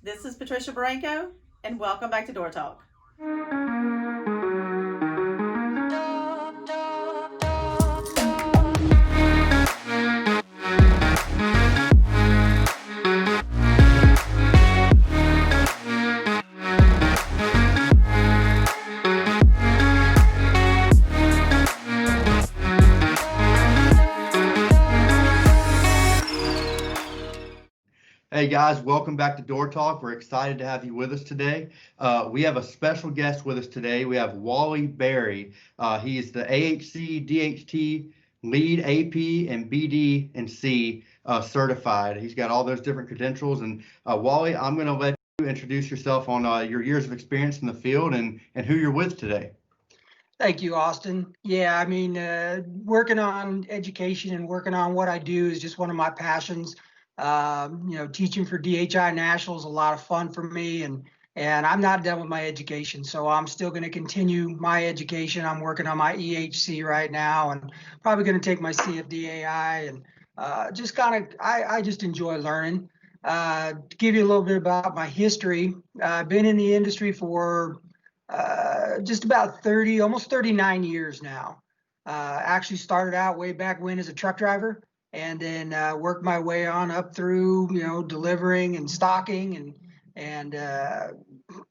This is Patricia Baranco, and welcome back to Door Talk. Hey guys, welcome back to Door Talk. We're excited to have you with us today. We have a special guest with us today. We have Wally Berry. He's the AHC, DHT, lead AP, and BD+C certified. He's got all those different credentials. And Wally, I'm going to let you introduce yourself on your years of experience in the field and who you're with today. Thank you, Austin. Yeah, working on education and working on what I do is just one of my passions. Teaching for DHI National is a lot of fun for me, and I'm not done with my education, so I'm still going to continue my education. I'm working on my EHC right now, and probably going to take my CFDAI, and I just enjoy learning. To give you a little bit about my history, I've been in the industry for just about 30, almost 39 years now. Actually started out way back when as a truck driver, and then worked my way on up through, delivering and stocking, and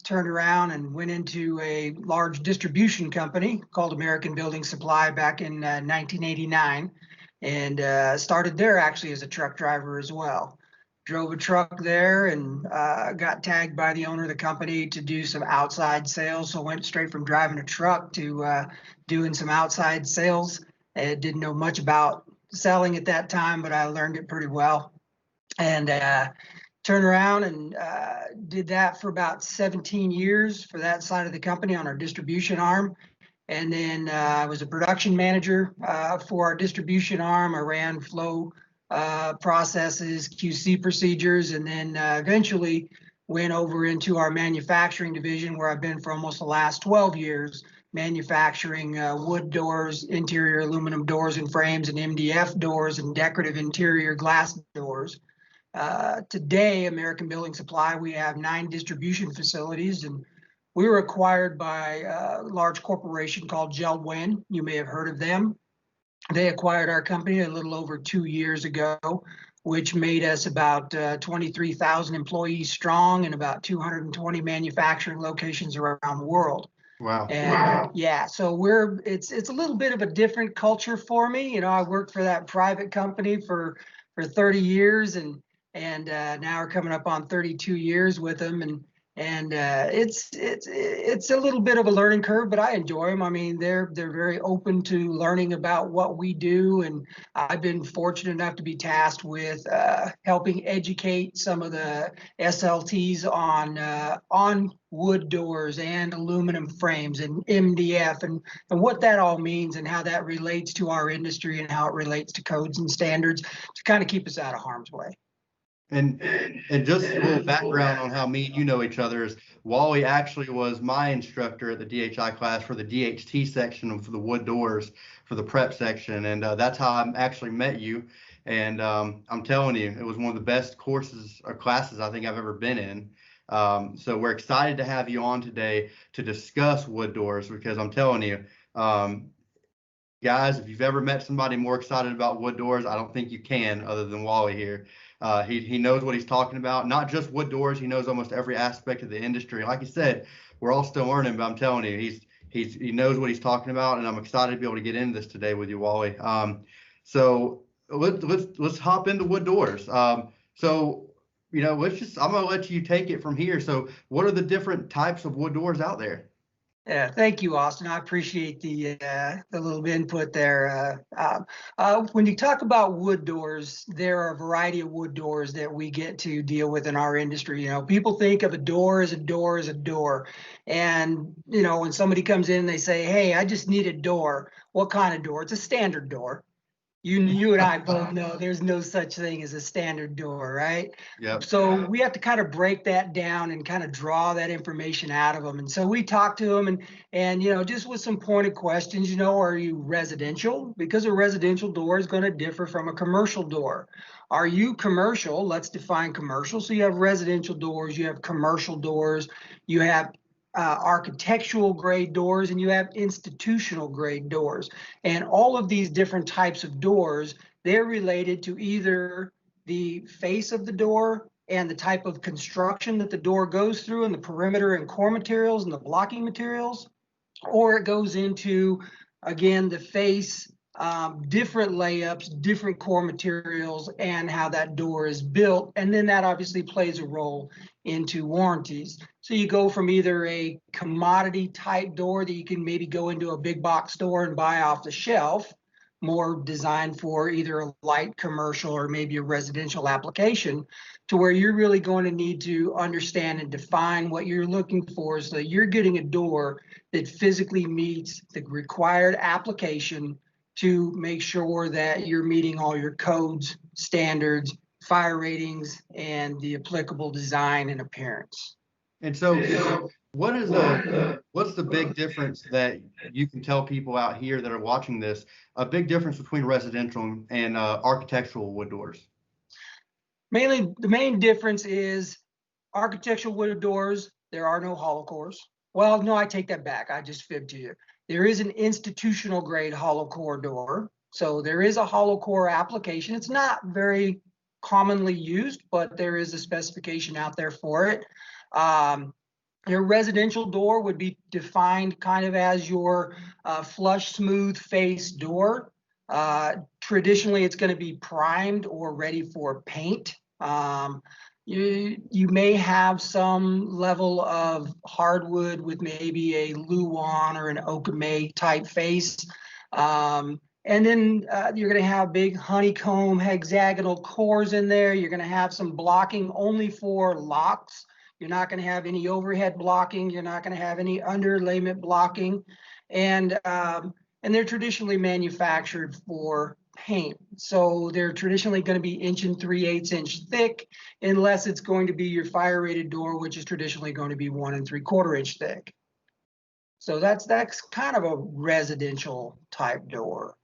turned around and went into a large distribution company called American Building Supply back in 1989, and started there actually as a truck driver as well. Drove a truck there and got tagged by the owner of the company to do some outside sales. So went straight from driving a truck to doing some outside sales. I didn't know much about selling at that time, but I learned it pretty well. And turned around and did that for about 17 years for that side of the company on our distribution arm. And then I was a production manager for our distribution arm. I ran flow processes, QC procedures, and then eventually went over into our manufacturing division, where I've been for almost the last 12 years, manufacturing wood doors, interior aluminum doors and frames, and MDF doors and decorative interior glass doors. Today, American Building Supply, we have 9 distribution facilities, and we were acquired by a large corporation called Jeldwen. You may have heard of them. They acquired our company a little over 2 years ago, which made us about 23,000 employees strong and about 220 manufacturing locations around the world. Wow. And yeah, so it's a little bit of a different culture for me. I worked for that private company for 30 years, and now we're coming up on 32 years with them, and it's a little bit of a learning curve, but I enjoy them. I mean, they're very open to learning about what we do, and I've been fortunate enough to be tasked with helping educate some of the SLTs on wood doors and aluminum frames and MDF, and what that all means and how that relates to our industry and how it relates to codes and standards to kind of keep us out of harm's way. And just a little background on how me and you know each other is Wally actually was my instructor at the DHI class for the DHT section for the wood doors for the prep section, and that's how I actually met you. And I'm telling you, it was one of the best courses or classes I think I've ever been in. So we're excited to have you on today to discuss wood doors, because I'm telling you, guys, if you've ever met somebody more excited about wood doors, I don't think you can, other than Wally here. He knows what he's talking about, not just wood doors. He knows almost every aspect of the industry. Like you said, we're all still learning, but I'm telling you, he knows what he's talking about, and I'm excited to be able to get into this today with you, Wally. So let's hop into wood doors. So I'm gonna let you take it from here. So what are the different types of wood doors out there? Yeah, thank you, Austin. I appreciate the little input there. When you talk about wood doors, there are a variety of wood doors that we get to deal with in our industry. People think of a door as a door as a door, and when somebody comes in, they say, "Hey, I just need a door." What kind of door? It's a standard door. You and I both know there's no such thing as a standard door, right? Yep. So we have to kind of break that down and kind of draw that information out of them. And so we talk to them and just with some pointed questions, are you residential? Because a residential door is going to differ from a commercial door. Are you commercial? Let's define commercial. So you have residential doors, you have commercial doors, you have architectural grade doors, and you have institutional grade doors. And all of these different types of doors, they're related to either the face of the door and the type of construction that the door goes through and the perimeter and core materials and the blocking materials, or it goes into, again, the face, different layups, different core materials, and how that door is built. And then that obviously plays a role into warranties. So you go from either a commodity type door that you can maybe go into a big box store and buy off the shelf, more designed for either a light commercial or maybe a residential application, to where you're really going to need to understand and define what you're looking for so that you're getting a door that physically meets the required application to make sure that you're meeting all your codes, standards, fire ratings, and the applicable design and appearance. And so what's the big difference that you can tell people out here that are watching this, a big difference between residential and architectural wood doors? Mainly, the main difference is architectural wood doors, there are no hollow cores. Well, no, I take that back. I just fibbed to you. There is an institutional grade hollow core door. So there is a hollow core application. It's not very commonly used, but there is a specification out there for it. Your residential door would be defined kind of as your flush, smooth face door. Traditionally, it's going to be primed or ready for paint. You may have some level of hardwood with maybe a Luan or an Okame type face. And then you're going to have big honeycomb hexagonal cores in there. You're going to have some blocking only for locks. You're not going to have any overhead blocking. You're not going to have any underlayment blocking. And they're traditionally manufactured for paint. So they're traditionally going to be 1 3/8 inch thick, unless it's going to be your fire rated door, which is traditionally going to be 1 3/4 inch thick. So that's kind of a residential type door.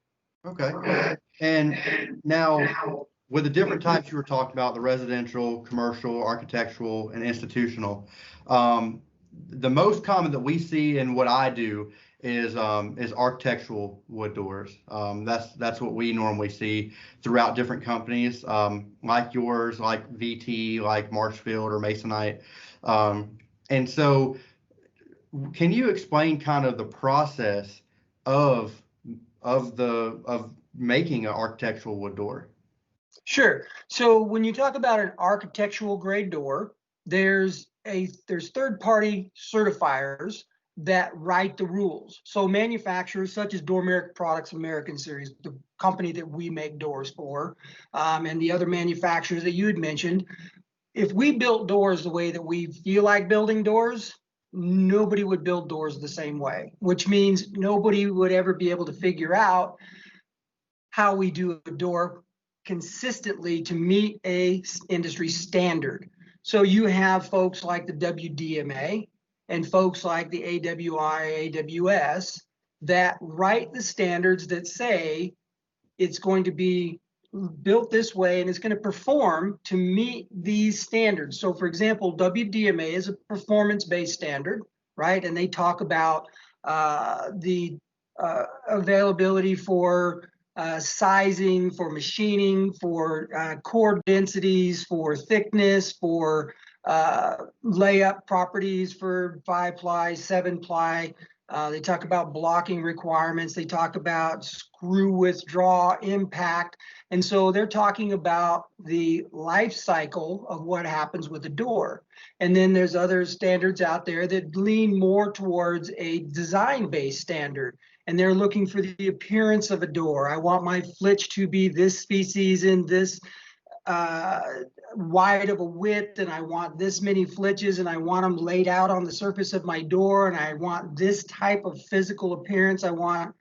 Okay. And now with the different types you were talking about, the residential, commercial, architectural, and institutional, the most common that we see in what I do is architectural wood doors. That's what we normally see throughout different companies, like yours, like VT, like Marshfield or Masonite. And so can you explain kind of the process of making an architectural wood door? Sure. So when you talk about an architectural grade door, there's third-party certifiers that write the rules. So manufacturers such as Doormerica Products American Series, the company that we make doors for, and the other manufacturers that you had mentioned, if we built doors the way that we feel like building doors, nobody would build doors the same way, which means nobody would ever be able to figure out how we do a door consistently to meet a industry standard. So you have folks like the WDMA and folks like the AWI, AWS that write the standards that say it's going to be built this way and it's going to perform to meet these standards. So for example, WDMA is a performance-based standard, right? And they talk about the availability for sizing, for machining, for core densities, for thickness, for layup properties for 5-ply, 7-ply. They talk about blocking requirements. They talk about screw withdraw impact. And so they're talking about the life cycle of what happens with a door. And then there's other standards out there that lean more towards a design-based standard. And they're looking for the appearance of a door. I want my flitch to be this species in this wide of a width, and I want this many flitches, and I want them laid out on the surface of my door, and I want this type of physical appearance. I want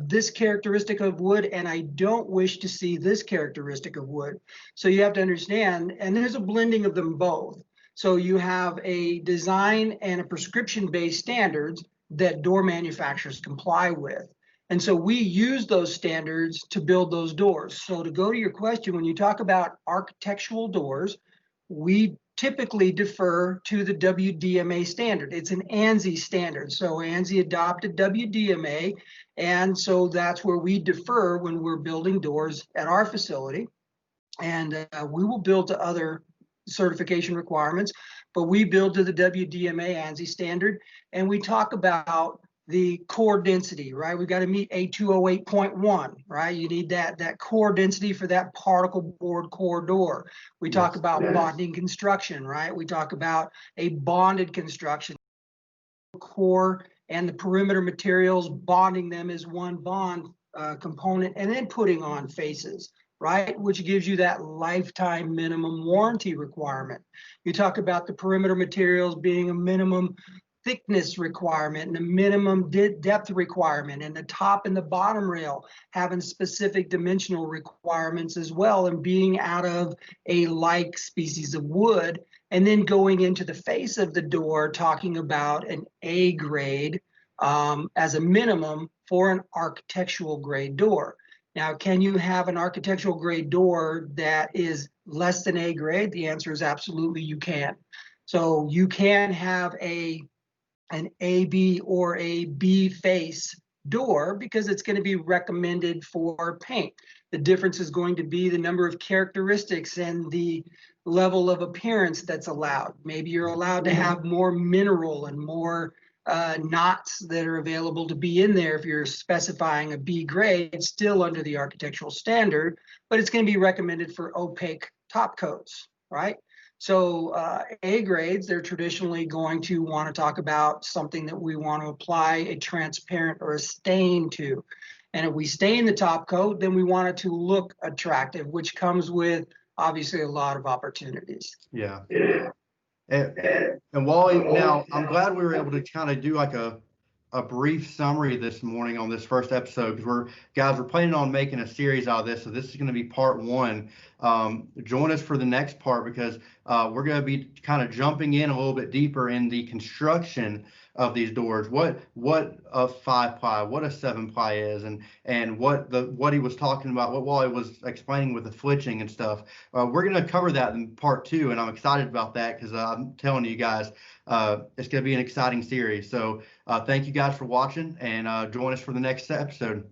this characteristic of wood, and I don't wish to see this characteristic of wood. So you have to understand, and there's a blending of them both. So you have a design and a prescription-based standards that door manufacturers comply with. And so we use those standards to build those doors. So to go to your question, when you talk about architectural doors, we typically defer to the WDMA standard. It's an ANSI standard. So ANSI adopted WDMA, and so that's where we defer when we're building doors at our facility. And we will build to other certification requirements, but we build to the WDMA ANSI standard, and we talk about the core density, right? We've got to meet A208.1, right? You need that core density for that particle board core door. We talk about bonding construction, right? We talk about a bonded construction, core and the perimeter materials, bonding them as one bond component, and then putting on faces, right? Which gives you that lifetime minimum warranty requirement. You talk about the perimeter materials being a minimum thickness requirement and a minimum depth requirement, and the top and the bottom rail having specific dimensional requirements as well, and being out of a like species of wood. And then going into the face of the door, talking about an A grade as a minimum for an architectural grade door. Now, can you have an architectural grade door that is less than A grade? The answer is absolutely you can. So you can have an AB or a B face door because it's going to be recommended for paint. The difference is going to be the number of characteristics and the level of appearance that's allowed. Maybe you're allowed to have more mineral and more knots that are available to be in there if you're specifying a B grade, still under the architectural standard, but it's going to be recommended for opaque top coats, right? So A grades, they're traditionally going to want to talk about something that we want to apply a transparent or a stain to. And if we stain the top coat, then we want it to look attractive, which comes with obviously a lot of opportunities. Yeah. And Wally, now I'm glad we were able to kind of do like a brief summary this morning on this first episode, because we're planning on making a series out of this. So this is going to be part one. Join us for the next part, because we're going to be kind of jumping in a little bit deeper in the construction of these doors. What a 5-ply, what a 7-ply is, and what he was talking about, what Wally was explaining with the flitching and stuff. We're going to cover that in part two, and I'm excited about that because I'm telling you guys, it's going to be an exciting series. So thank you guys for watching, and join us for the next episode.